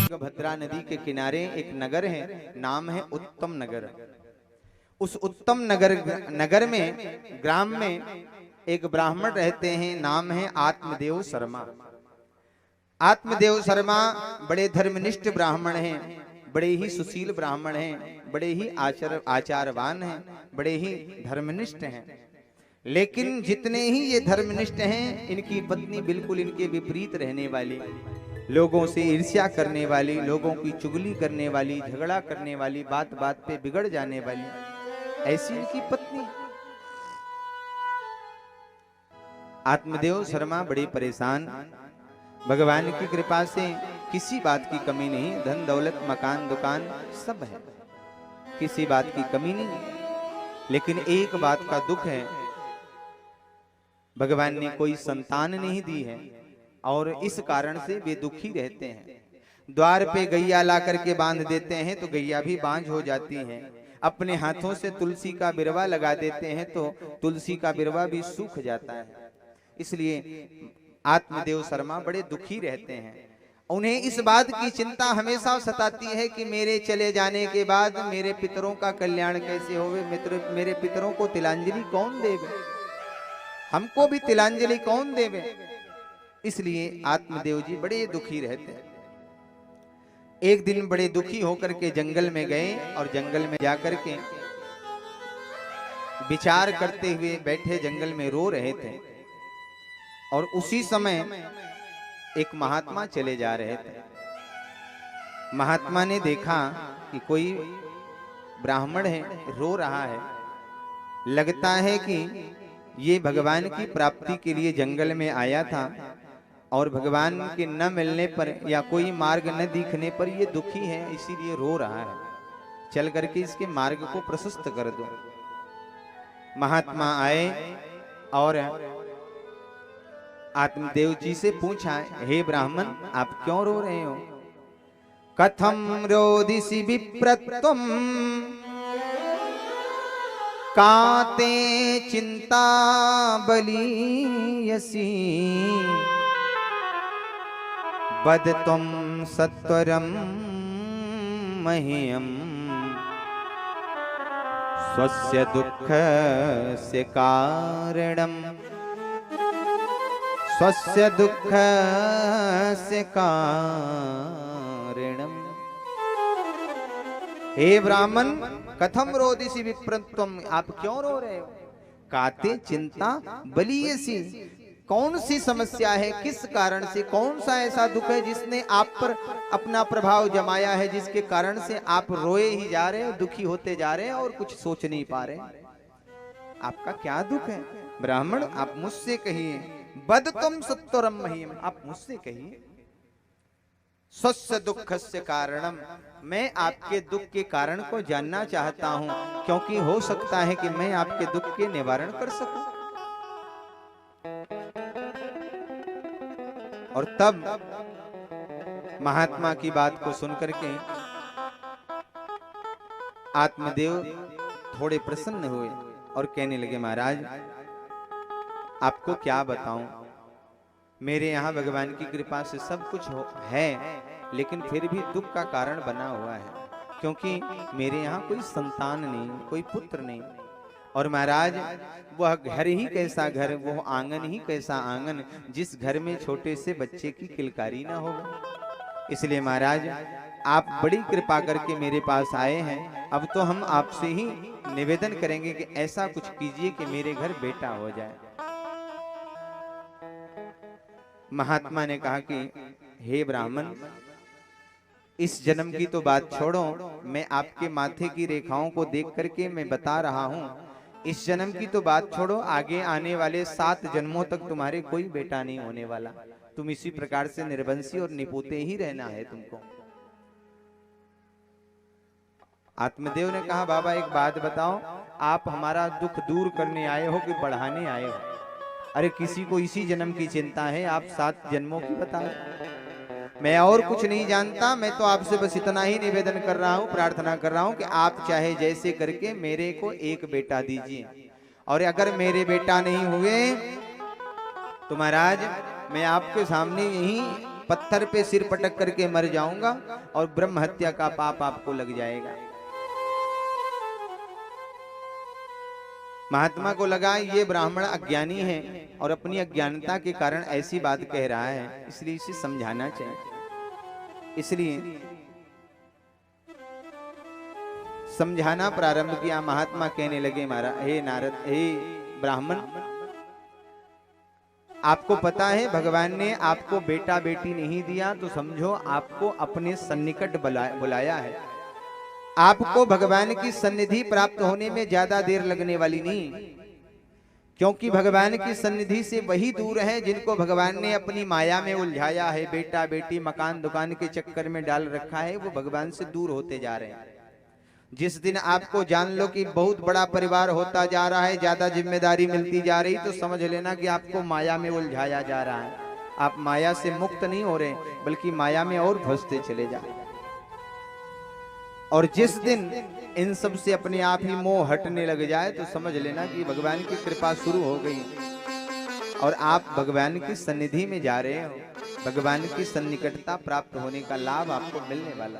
तुंगभद्रा नदी के किनारे एक नगर है, नाम है उत्तम नगर। उस उत्तम नगर में ग्राम में एक ब्राह्मण रहते हैं, नाम है आत्मदेव शर्मा। आत्मदेव शर्मा बड़े धर्मनिष्ठ ब्राह्मण हैं, बड़े ही सुशील ब्राह्मण हैं, बड़े ही आचारवान हैं, बड़े ही धर्मनिष्ठ हैं। लेकिन जितने ही ये धर्मनिष्ठ हैं, इनकी पत्नी बिल्कुल इनके विपरीत रहने वाली, लोगों से ईर्ष्या करने वाली, लोगों की चुगली करने वाली, झगड़ा करने वाली, बात बात पे बिगड़ जाने वाली, ऐसी इनकी पत्नी। आत्मदेव शर्मा बड़े परेशान। भगवान की कृपा से किसी बात की कमी नहीं, धन दौलत मकान दुकान सब है, किसी बात की कमी नहीं। लेकिन एक बात का दुख है, भगवान ने कोई संतान नहीं दी है और इस कारण से वे दुखी रहते हैं। द्वार पे गैया ला करके बांध देते हैं तो गैया भी बांझ हो जाती है। अपने हाथों से तुलसी का बिरवा लगा देते हैं तो तुलसी का बिरवा भी सूख जाता है। इसलिए आत्मदेव शर्मा बड़े दुखी रहते हैं। उन्हें इस बात की चिंता हमेशा सताती है कि मेरे चले जाने के बाद मेरे पितरों का कल्याण कैसे होवे, मेरे पितरों को तिलांजलि कौन देवे, हमको भी तिलांजलि कौन देवे। इसलिए आत्मदेव जी बड़े दुखी रहते हैं। एक दिन बड़े दुखी होकर के जंगल में गए और जंगल में जाकर के विचार करते हुए बैठे, जंगल में रो रहे थे। और उसी समय एक महात्मा चले जा रहे थे। महात्मा ने देखा कि कोई ब्राह्मण है, रो रहा है, लगता है कि ये भगवान की प्राप्ति के लिए जंगल में आया था और भगवान के न मिलने पर या कोई मार्ग न दिखने पर ये दुखी है, इसीलिए रो रहा है। चल करके इसके मार्ग को प्रशस्त कर दो। महात्मा आए और आत्मदेव जी से पूछा, हे ब्राह्मण आप क्यों रो रहे हो? कथम रोदिसी विप्रत्वम काते चिंता बलीयसी बदतुम सत्वरम मह्यम स्वस्य दुःखस्य कारणम स्वस्य दुःखस्य कारणम। हे ब्राह्मण कथम रोदिसी विप्रत्वम, आप क्यों रो रहे हो? काते चिंता बलीयसी, कौन सी समस्या है, किस कारण से, कौन सा ऐसा दुख है जिसने आप पर अपना प्रभाव जमाया है, जिसके कारण से आप रोए ही जा रहे हो, दुखी होते जा रहे हैं और कुछ सोच नहीं पा रहे? आपका क्या दुख है? ब्राह्मण आप मुझसे कहिए। बदतुम सत्वरम मह्यम, आप मुझसे कहिए। स्वस्य दुःखस्य कारणम, मैं आपके दुख के कारण को जानना चाहता हूं, क्योंकि हो सकता है कि मैं आपके दुख के निवारण कर सकूं। और तब महात्मा की बात को सुनकर के आत्मदेव थोड़े प्रसन्न हुए और कहने लगे, महाराज आपको क्या बताऊं, मेरे यहाँ भगवान की कृपा से सब कुछ है, लेकिन फिर भी दुख का कारण बना हुआ है, क्योंकि मेरे यहाँ कोई संतान नहीं, कोई पुत्र नहीं। और महाराज वह घर ही कैसा घर, वो आंगन ही कैसा आंगन, जिस घर में छोटे से बच्चे की किलकारी ना हो। इसलिए महाराज आप बड़ी कृपा करके मेरे पास आए हैं, अब तो हम आपसे ही निवेदन करेंगे कि ऐसा कुछ कीजिए कि मेरे घर बेटा हो जाए। महात्मा ने कहा कि हे ब्राह्मण, इस जन्म की तो बात छोड़ो, मैं आपके माथे की रेखाओं को देख करके मैं बता रहा हूं, इस जन्म की तो बात छोड़ो, आगे आने वाले 7 जन्मों तक तुम्हारे कोई बेटा नहीं होने वाला। तुम इसी प्रकार से निर्वंशी और निपुते ही रहना है तुमको। आत्मदेव ने कहा, बाबा एक बात बताओ, आप हमारा दुख दूर करने आए हो कि बढ़ाने आए हो? अरे किसी को इसी जन्म की चिंता है, आप 7 जन्मों की बता रहे। मैं और कुछ नहीं जानता, मैं तो आपसे बस इतना ही निवेदन कर रहा हूं, प्रार्थना कर रहा हूं कि आप चाहे जैसे करके मेरे को एक बेटा दीजिए, और अगर मेरे बेटा नहीं हुए तो महाराज मैं आपके सामने यही पत्थर पे सिर पटक करके मर जाऊंगा और ब्रह्म हत्या का पाप आपको लग जाएगा। महात्मा को लगा ये ब्राह्मण अज्ञानी है और अपनी अज्ञानता के कारण ऐसी बात कह रहा है, इसलिए इसे समझाना चाहिए। इसलिए समझाना प्रारंभ किया। महात्मा कहने लगे, महाराज, हे नारद, हे ब्राह्मण, आपको पता है भगवान ने आपको बेटा बेटी नहीं दिया तो समझो आपको अपने सन्निकट बुलाया है। आपको भगवान की सन्निधि प्राप्त होने में ज्यादा देर लगने वाली नहीं, क्योंकि भगवान की सन्निधि से वही दूर है जिनको भगवान ने अपनी माया में उलझाया है, बेटा बेटी मकान दुकान के चक्कर में डाल रखा है, वो भगवान से दूर होते जा रहे हैं। जिस दिन आपको जान लो कि बहुत बड़ा परिवार होता जा रहा है, ज्यादा जिम्मेदारी मिलती जा रही, तो समझ लेना कि आपको माया में उलझाया जा रहा है। आप माया से मुक्त नहीं हो रहे, बल्कि माया में और फंसते चले जा रहे। और जिस दिन इन सब से अपने आप ही मोह हटने लग जाए तो समझ लेना कि भगवान की कृपा शुरू हो गई और आप भगवान की सन्निधि में जा रहे हो। भगवान की सन्निकटता प्राप्त होने का लाभ आपको मिलने वाला।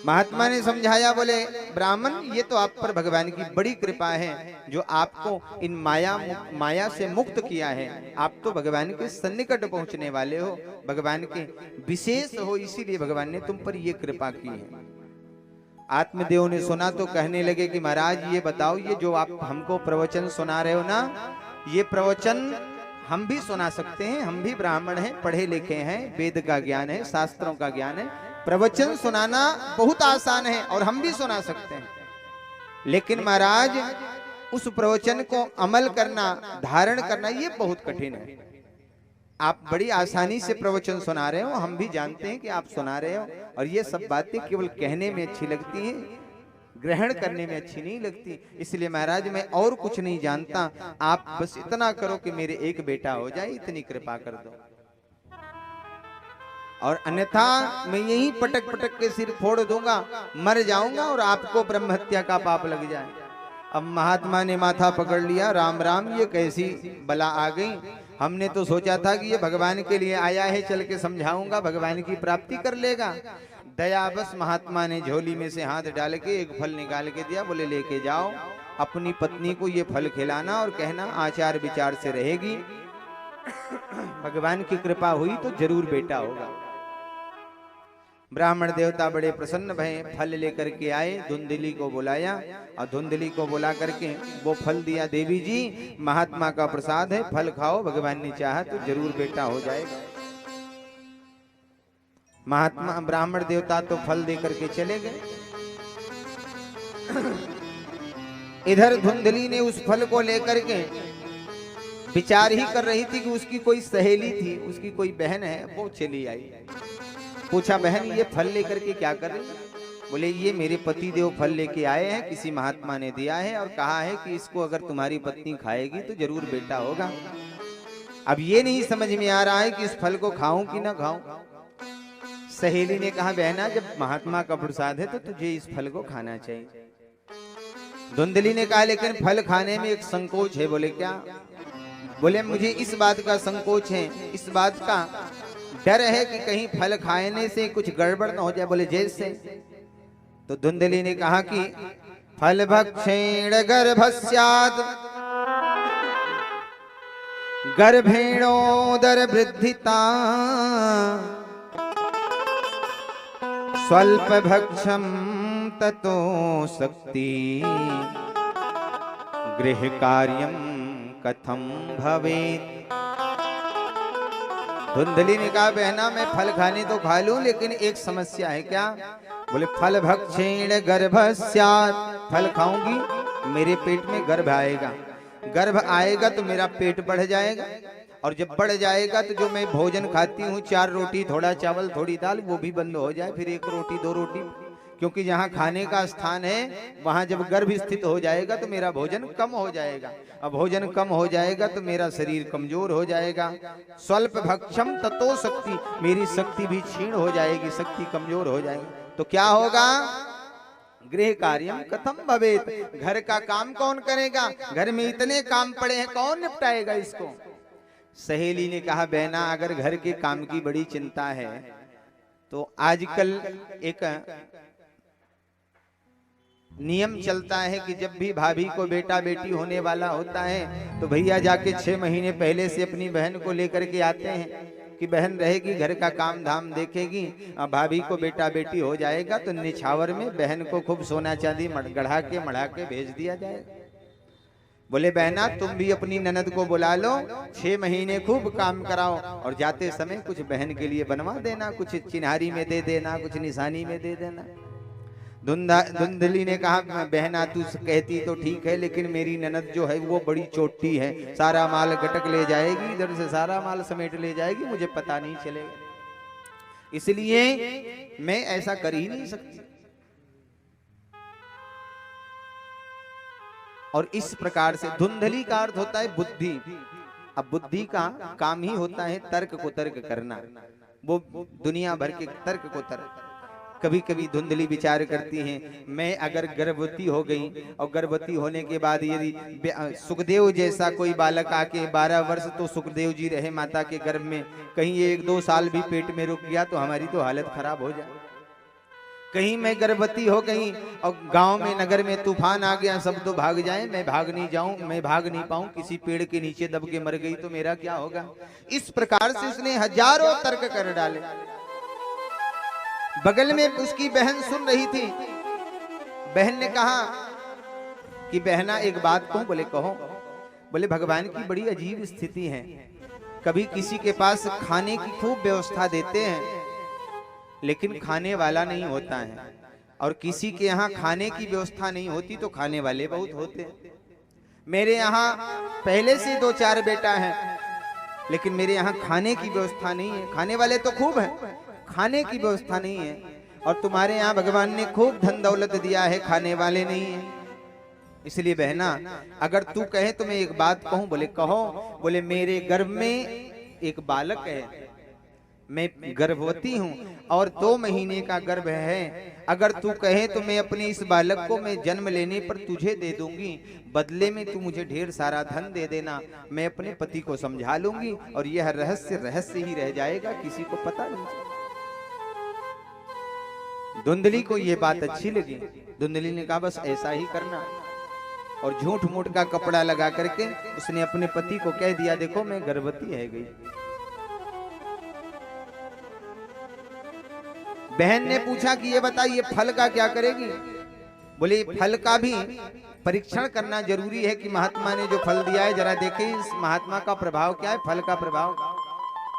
महात्मा ने समझाया, बोले ब्राह्मण, ये तो आप पर भगवान की बड़ी कृपा है जो आपको इन माया से मुक्त किया है। आप तो भगवान के सन्निकट पहुंचने वाले हो, भगवान के विशेष हो, इसीलिए भगवान ने तुम पर ये कृपा की है। आत्मदेव ने सुना तो कहने लगे कि महाराज ये बताओ, ये जो आप हमको प्रवचन सुना रहे हो ना, ये प्रवचन हम भी सुना सकते हैं, हम भी ब्राह्मण हैं, पढ़े लिखे हैं, वेद का ज्ञान है, शास्त्रों का ज्ञान है, प्रवचन सुनाना बहुत आसान है और हम भी सुना सकते हैं। लेकिन महाराज उस प्रवचन को अमल करना, धारण करना, ये बहुत कठिन है। आप बड़ी आसानी से प्रवचन सुना रहे हो, हम भी जानते हैं कि आप सुना रहे हो, और ये सब बातें केवल कहने में अच्छी लगती हैं, ग्रहण करने में अच्छी नहीं लगती। इसलिए महाराज मैं और कुछ नहीं जानता, आप बस इतना करो कि मेरे एक बेटा हो जाए, इतनी कृपा कर दो, और अन्यथा मैं यही पटक पटक के सिर फोड़ दूंगा, मर जाऊंगा और आपको ब्रह्म हत्या का पाप लग जाए। अब महात्मा ने माथा पकड़ लिया, राम राम, ये कैसी बला आ गई। हमने तो सोचा था कि ये भगवान के लिए आया है, चल के समझाऊंगा, भगवान की प्राप्ति कर लेगा। दया बस महात्मा ने झोली में से हाथ डाल के एक फल निकाल के दिया, बोले लेके जाओ, अपनी पत्नी को ये फल खिलाना और कहना आचार विचार से रहेगी, भगवान की कृपा हुई तो जरूर बेटा होगा। ब्राह्मण देवता बड़े प्रसन्न भये, फल लेकर के आए, धुंधली को बुलाया और धुंधली को बुला करके वो फल दिया। देवी जी, महात्मा का प्रसाद है, फल खाओ, भगवान ने चाहा तो जरूर बेटा हो जाएगा। महात्मा ब्राह्मण देवता तो फल दे करके चले गए। इधर धुंधली ने उस फल को लेकर के विचार ही कर रही थी कि उसकी कोई सहेली थी, उसकी कोई बहन है, वो चली आई। पूछा, बहन ये फल लेकर के क्या कर रही? बोले ये मेरे पति देव फल लेके आए हैं, किसी महात्मा ने दिया है और कहा है कि इसको अगर तुम्हारी पत्नी खाएगी तो जरूर बेटा होगा। अब ये नहीं समझ में आ रहा है कि इस फल को खाऊं कि ना खाऊं। सहेली ने कहा, बहना जब महात्मा का प्रसाद है तो तुझे इस फल को खाना चाहिए। धुंधली ने कहा, लेकिन फल खाने में एक संकोच है। बोले क्या? बोले मुझे इस बात का संकोच है, इस बात का डर है कि कहीं फल खाने से कुछ गड़बड़ न हो जाए। बोले जैसे? तो धुंधली ने कहा कि फल भक्षेण गर्भस्यात् गर्भेणोदर वृद्धिता स्वल्प भक्षम ततो शक्ति गृह कार्यम कथम भवेत्। धुंधली ने कहा, बहना मैं फल खाने तो खा लूं, लेकिन एक समस्या है। क्या? बोले फल भक्षेण गर्भस्यात्, फल खाऊंगी मेरे पेट में गर्भ आएगा, गर्भ आएगा तो मेरा पेट बढ़ जाएगा, और जब बढ़ जाएगा तो जो मैं भोजन खाती हूँ, 4 रोटी थोड़ा चावल थोड़ी दाल, वो भी बंद हो जाए, फिर 1 रोटी 2 रोटी, क्योंकि जहाँ खाने का स्थान है वहां जब गर्भ स्थित हो जाएगा तो मेरा भोजन कम हो जाएगा, अब भोजन कम हो जाएगा तो मेरा शरीर कमजोर हो जाएगा। स्वल्प भक्षम ततो शक्ति, मेरी शक्ति भी क्षीण हो जाएगी, शक्ति कमजोर हो जाएगी, तो क्या होगा? गृह कार्यम कथम भवेत्, घर का काम कौन करेगा? घर में इतने काम पड़े हैं, कौन निपटाएगा इसको? सहेली ने कहा बहना अगर घर के काम की बड़ी चिंता है तो आजकल एक नियम चलता है कि जब भी भाभी को बेटा बेटी होने वाला होता है तो भैया जाके 6 महीने पहले से अपनी बहन को लेकर के आते हैं कि बहन रहेगी, घर का काम धाम देखेगी, भाभी को बेटा बेटी हो जाएगा तो निछावर में बहन को खूब सोना चांदी गढ़ा के मढ़ा के भेज दिया जाएगा। बोले बहना तुम भी अपनी ननद को बुला लो, 6 महीने खूब काम कराओ और जाते समय कुछ बहन के लिए बनवा देना, कुछ चिन्हारी में दे देना, कुछ निशानी में दे देना। धुंधली ने कहा बहना तू कहती तो ठीक है, लेकिन मेरी ननद जो है वो बड़ी चोटी है, सारा माल गटक ले जाएगी, इधर से सारा माल समेट ले जाएगी, मुझे पता नहीं चलेगा, इसलिए मैं ऐसा कर ही नहीं सकती। और इस प्रकार से धुंधली का अर्थ होता है बुद्धि। अब बुद्धि का काम ही होता है तर्क को तर्क करना, वो दुनिया भर के तर्क को तर्क। कभी कभी धुंधली विचार करती हैं मैं अगर गर्भवती हो गई और गर्भवती होने के बाद यदि सुखदेव जैसा कोई बालक आके 12 वर्ष तो सुखदेव जी रहे माता के गर्भ में, कहीं ये 1-2 साल भी पेट में रुक गया तो हमारी तो हालत खराब हो जाए। कहीं मैं गर्भवती हो गई और गांव में नगर में तूफान आ गया, सब तो भाग जाएं, मैं भाग नहीं जाऊं, मैं भाग नहीं पाऊं, किसी पेड़ के नीचे दब के मर गई तो मेरा क्या होगा। इस प्रकार से उसने हजारों तर्क कर डाले। बगल में उसकी बहन सुन रही थी। बहन ने कहा कि बहना एक बात कहूं। बोले कहो। बोले भगवान की बड़ी अजीब स्थिति है, कभी किसी के पास खाने की खूब व्यवस्था देते हैं लेकिन खाने वाला नहीं होता है, और किसी के यहाँ खाने की व्यवस्था नहीं होती तो खाने वाले बहुत होते हैं। मेरे यहाँ पहले से 2-4 बेटा हैं लेकिन मेरे यहाँ खाने की व्यवस्था नहीं है। खाने वाले तो खूब हैं, खाने की व्यवस्था नहीं है, और तुम्हारे यहाँ भगवान ने खूब धन दौलत दिया है, खाने वाले नहीं है। इसलिए बहना अगर तू कहे तो मैं एक बात कहूं। बोले कहो। बोले मेरे गर्भ में एक बालक है, मैं गर्भवती हूं और 2 महीने का गर्भ है। अगर तू कहे तो मैं अपने इस बालक को मैं जन्म लेने पर तुझे दे दूंगी, बदले में तू मुझे ढेर सारा धन दे देना, मैं अपने पति को समझा लूंगी और यह रहस्य ही रह जाएगा, किसी को पता नहीं। धुंधली को यह बात अच्छी लगी। धुंधली ने कहा बस ऐसा ही करना, और झूठ मूठ का कपड़ा लगा करके उसने अपने पति को कह दिया देखो मैं गर्भवती है गई। बहन ने पूछा कि ये बताइए फल का क्या करेगी। बोले फल का भी परीक्षण करना जरूरी है कि महात्मा ने जो फल दिया है जरा देखें इस महात्मा का प्रभाव क्या है, फल का प्रभाव।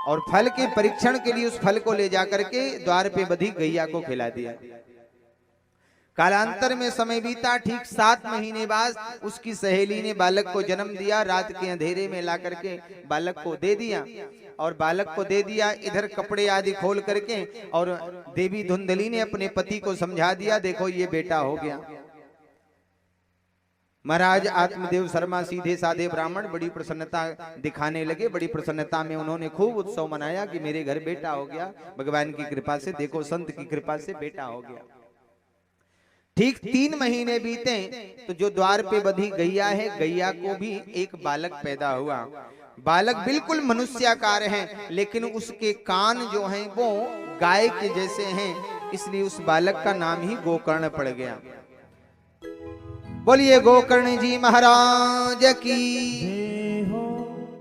और फल के परीक्षण के लिए उस फल को ले जाकर के द्वार पे बधी गैया को खिला दिया। कालांतर में समय बीता, ठीक 7 महीने बाद उसकी सहेली ने बालक को जन्म दिया। रात के अंधेरे में ला करके बालक को दे दिया, और बालक को दे दिया इधर कपड़े आदि खोल करके, और देवी धुंधली ने अपने पति को समझा दिया देखो ये बेटा हो गया। महाराज आत्मदेव शर्मा सीधे साधे ब्राह्मण बड़ी प्रसन्नता दिखाने लगे। बड़ी प्रसन्नता में उन्होंने खूब उत्सव मनाया कि मेरे घर बेटा हो गया, भगवान की कृपा से, देखो संत की कृपा से बेटा हो गया। ठीक 3 महीने बीते तो जो द्वार पे बधी गैया है, गैया को भी एक बालक पैदा हुआ। बालक बिल्कुल मनुष्याकार है, लेकिन उसके कान जो हैं वो गाय के जैसे हैं, इसलिए उस बालक का नाम ही गोकर्ण पड़ गया। बोलिए गोकर्ण जी महाराज की।